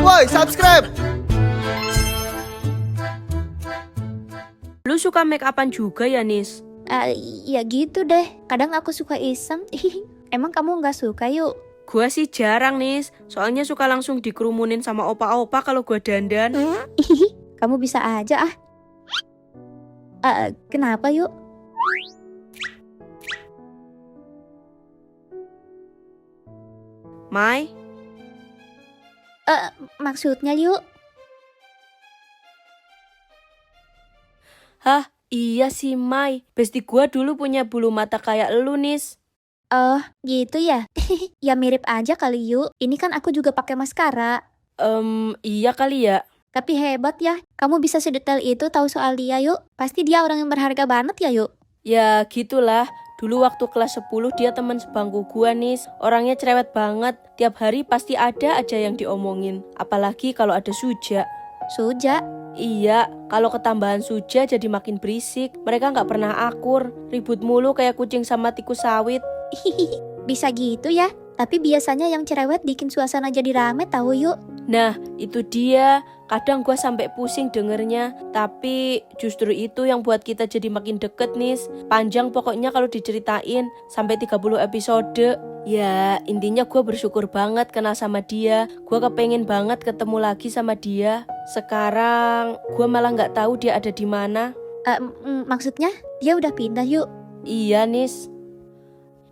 Woi, subscribe. Lu suka make upan juga ya, Nis? Ya gitu deh. Kadang aku suka iseng. Emang kamu nggak suka yuk? Gua sih jarang, Nis. Soalnya suka langsung dikerumunin sama opa-opa kalau gua dandan. Kamu bisa aja ah. Kenapa yuk? Mai, Maksudnya yuk? hah, iya sih Mai. Besti gua dulu punya bulu mata kayak lu, Nis. Oh, gitu ya? Ya mirip aja kali yuk. Ini kan aku juga pakai maskara. Iya kali ya. Tapi hebat ya, kamu bisa sedetail itu tahu soal dia yuk. Pasti dia orang yang berharga banget ya yuk. Ya gitulah. Dulu waktu kelas 10 dia teman sebangku gua, Nis. Orangnya cerewet banget. Tiap hari pasti ada aja yang diomongin. Apalagi kalau ada Suja. Suja. Iya, kalau ketambahan Suja jadi makin berisik. Mereka nggak pernah akur. Ribut mulu kayak kucing sama tikus sawit. Bisa gitu ya. Tapi biasanya yang cerewet bikin suasana jadi rame tahu yuk. Nah, itu dia. Kadang gua sampai pusing dengernya. Tapi justru itu yang buat kita jadi makin deket, Nis. Panjang pokoknya kalau diceritain. Sampai 30 episode. Ya, intinya gua bersyukur banget kenal sama dia. Gua kepengen banget ketemu lagi sama dia. Sekarang gua malah nggak tahu dia ada di mana. Maksudnya dia udah pindah yuk. Iya, Nis.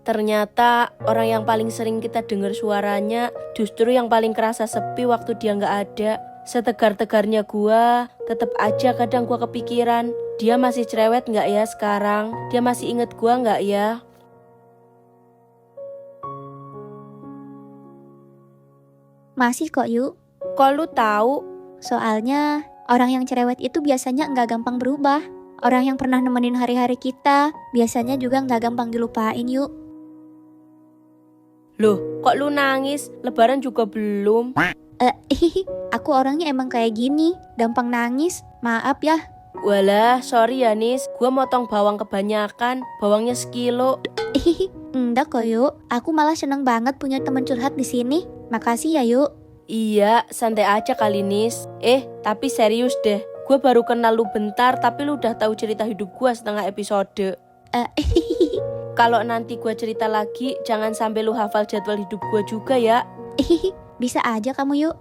Ternyata orang yang paling sering kita dengar suaranya justru yang paling kerasa sepi waktu dia nggak ada. Setegar-tegarnya gua, tetep aja kadang gua kepikiran, dia masih cerewet nggak ya sekarang? Dia masih inget gua nggak ya? Masih kok yuk. Kok lu tahu? Soalnya orang yang cerewet itu biasanya nggak gampang berubah. Orang yang pernah nemenin hari-hari kita biasanya juga nggak gampang dilupain yuk. Loh, kok lu nangis? Lebaran juga belum? Aku orangnya emang kayak gini, gampang nangis. Maaf ya. Walah, sorry ya Nis, gua motong bawang kebanyakan, bawangnya sekilo. Enggak kok yuk. Aku malah seneng banget punya teman curhat di sini. Makasih ya yuk. Iya, santai aja kali Nis. Tapi serius deh, gua baru kenal lu bentar, tapi lu udah tahu cerita hidup gua setengah episode. Kalau nanti gua cerita lagi, jangan sampai lu hafal jadwal hidup gua juga ya. Bisa aja kamu yuk.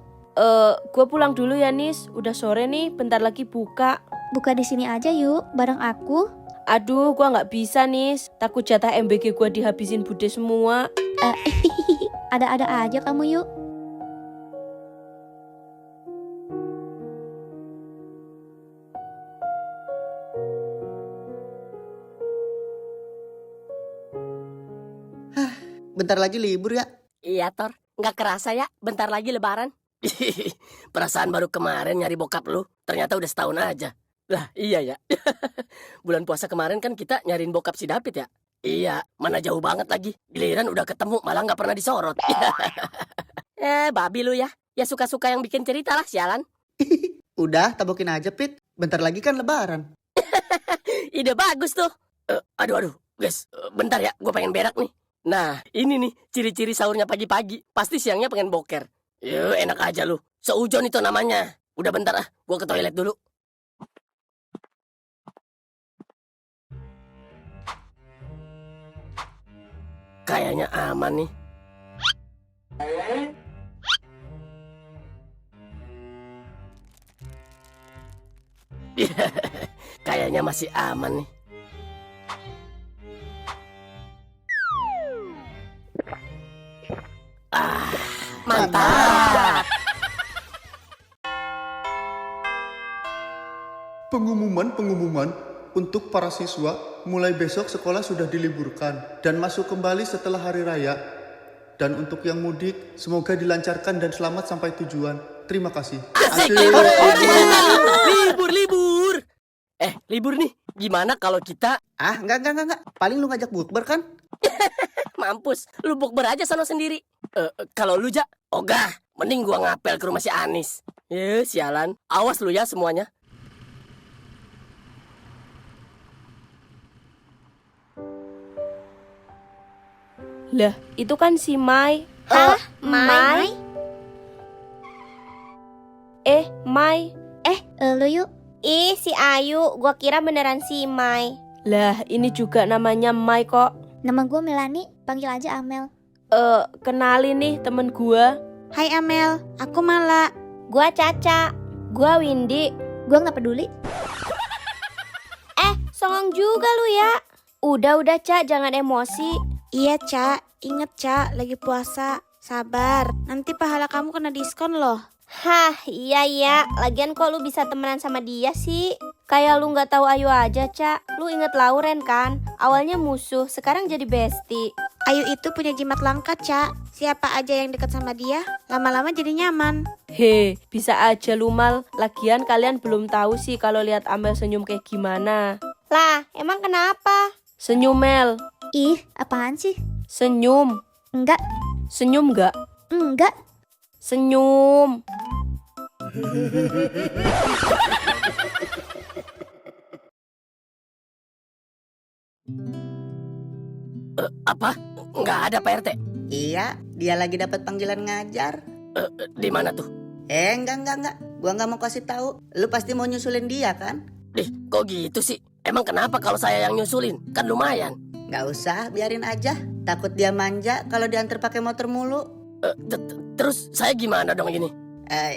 Gua pulang dulu ya Nis, udah sore nih, bentar lagi buka. Buka di sini aja yuk, bareng aku. Aduh, gua nggak bisa Nis, takut jatah MBG gua dihabisin bude semua. Ada-ada aja kamu yuk. Bentar lagi libur ya. Iya, Tor. Nggak kerasa ya, bentar lagi lebaran. Perasaan baru kemarin nyari bokap lu, ternyata udah setahun aja. Lah, iya ya. Bulan puasa kemarin kan kita nyariin bokap si David ya. Iya, mana jauh banget lagi. Giliran udah ketemu, malah nggak pernah disorot. Babi lu ya. Ya suka-suka yang bikin cerita lah, sialan. Udah, tabokin aja, Pit. Bentar lagi kan lebaran. Ide bagus tuh. Aduh, guys, bentar ya, gue pengen berak nih. Nah, ini nih ciri-ciri sahurnya pagi-pagi. Pasti siangnya pengen boker. Enak aja lu. Seujon itu namanya. Udah bentar ah, gue ke toilet dulu. Kayaknya aman nih. Kayaknya masih aman nih. Mantap. Pengumuman untuk para siswa, mulai besok sekolah sudah diliburkan dan masuk kembali setelah hari raya. Dan untuk yang mudik, semoga dilancarkan dan selamat sampai tujuan. Terima kasih. Asik. Libur. Libur nih. Gimana kalau kita Enggak. Paling lu ngajak bukber kan? mampus, lu bukber aja sana sendiri. Kalau lu Ja, ogah, mending gua ngapel ke rumah si Anis. Sialan. Awas lu ya semuanya. Lah, itu kan si Mai. Hah? Mai? Mai. Lu yuk. Ih, si Ayu, gua kira beneran si Mai. Lah, ini juga namanya Mai kok. Nama gue Melani, panggil aja Amel. Kenalin nih temen gua. Hai Amel, aku Mala. Gua Caca. Gua Windy. Gue nggak peduli. Songong juga lu ya. Udah Cak, jangan emosi. Iya Cak, inget Cak, lagi puasa. Sabar, nanti pahala kamu kena diskon loh. Hah, iya. Lagian kok lu bisa temenan sama dia sih? Kayak lu nggak tahu Ayu aja, Cak. Lu inget Lauren kan? Awalnya musuh, sekarang jadi bestie. Ayu itu punya jimat langka Cak. Siapa aja yang dekat sama dia, lama-lama jadi nyaman. Bisa aja lu Mal. Lagian kalian belum tahu sih kalau lihat Amel senyum kayak gimana. Lah, emang kenapa? Senyum Mel. Ih, apaan sih? Senyum. Enggak, Senyum nggak? enggak. Senyum. Apa? Nggak ada Pak RT. Iya, dia lagi dapat panggilan ngajar. Di mana tuh? Enggak. Gua nggak mau kasih tahu. Lu pasti mau nyusulin dia kan? Kok gitu sih? Emang kenapa kalau saya yang nyusulin? Kan lumayan. Nggak usah, biarin aja. Takut dia manja kalau diantar pakai motor mulu. Terus saya gimana dong ini?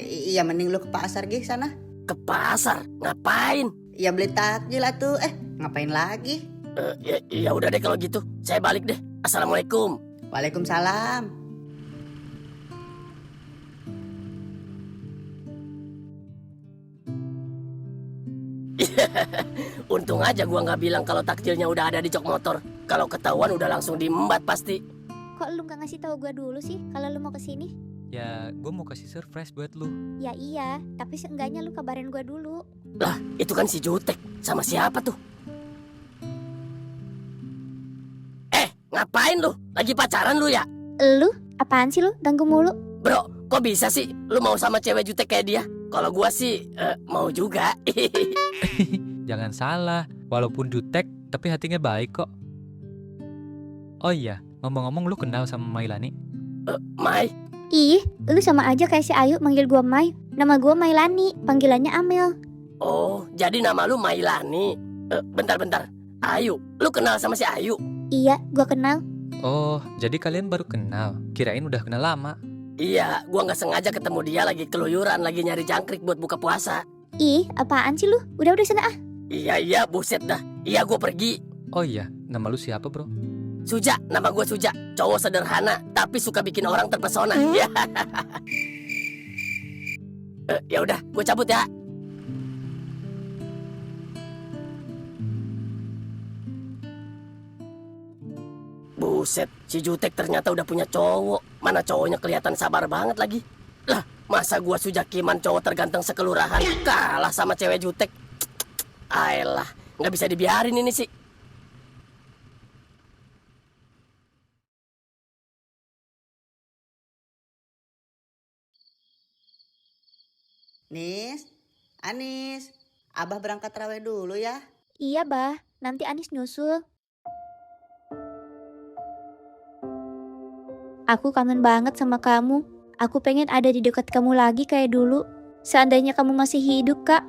Iya mending lu ke pasar gih sana. Ke pasar? Ngapain? Ya beli takjil atuh. Ngapain lagi? Ya udah deh kalau gitu. Saya balik deh. Assalamualaikum. Waalaikumsalam. Untung aja gua nggak bilang kalau takjilnya udah ada di jok motor. Kalau ketahuan udah langsung diembat pasti. Kok lu nggak ngasih tahu gue dulu sih kalau lu mau kesini? Ya, gue mau kasih surprise buat lu. Ya iya, tapi seenggaknya lu kabarin gue dulu. Lah, itu kan si Jutek. Sama siapa tuh? Ngapain lu? Lagi pacaran lu ya? Lu? Apaan sih lu? Ganggu mulu. Bro, kok bisa sih lu mau sama cewek jutek kayak dia? Kalau gua sih mau juga. Jangan salah, walaupun jutek, tapi hatinya baik kok. Oh iya, ngomong-ngomong lu kenal sama Mailani? Mai? Ih, lu sama aja kayak si Ayu manggil gue Mai. Nama gue Mailani, panggilannya Amel. Oh, jadi nama lu Mailani. Bentar. Ayu, lu kenal sama si Ayu? Iya, gue kenal. Oh, jadi kalian baru kenal. Kirain udah kenal lama. Iya, gua nggak sengaja ketemu dia lagi keluyuran, lagi nyari jangkrik buat buka puasa. Ih, apaan sih lu? Udah sana ah. Iya, buset dah. Iya, gua pergi. Oh iya, nama lu siapa bro? Suja, nama gua Suja. Cowok sederhana, tapi suka bikin orang terpesona. Ya. Ya udah, gua cabut ya. Buset, si Jutek ternyata udah punya cowok. Mana cowoknya kelihatan sabar banget lagi. Lah, masa gua Sujakiman cowok terganteng sekelurahan kalah sama cewek Jutek? Ayolah, nggak bisa dibiarin ini sih. Anis, Abah berangkat raweh dulu ya. Iya, Bah. Nanti Anis nyusul. Aku kangen banget sama kamu. Aku pengen ada di dekat kamu lagi kayak dulu. Seandainya kamu masih hidup, Kak.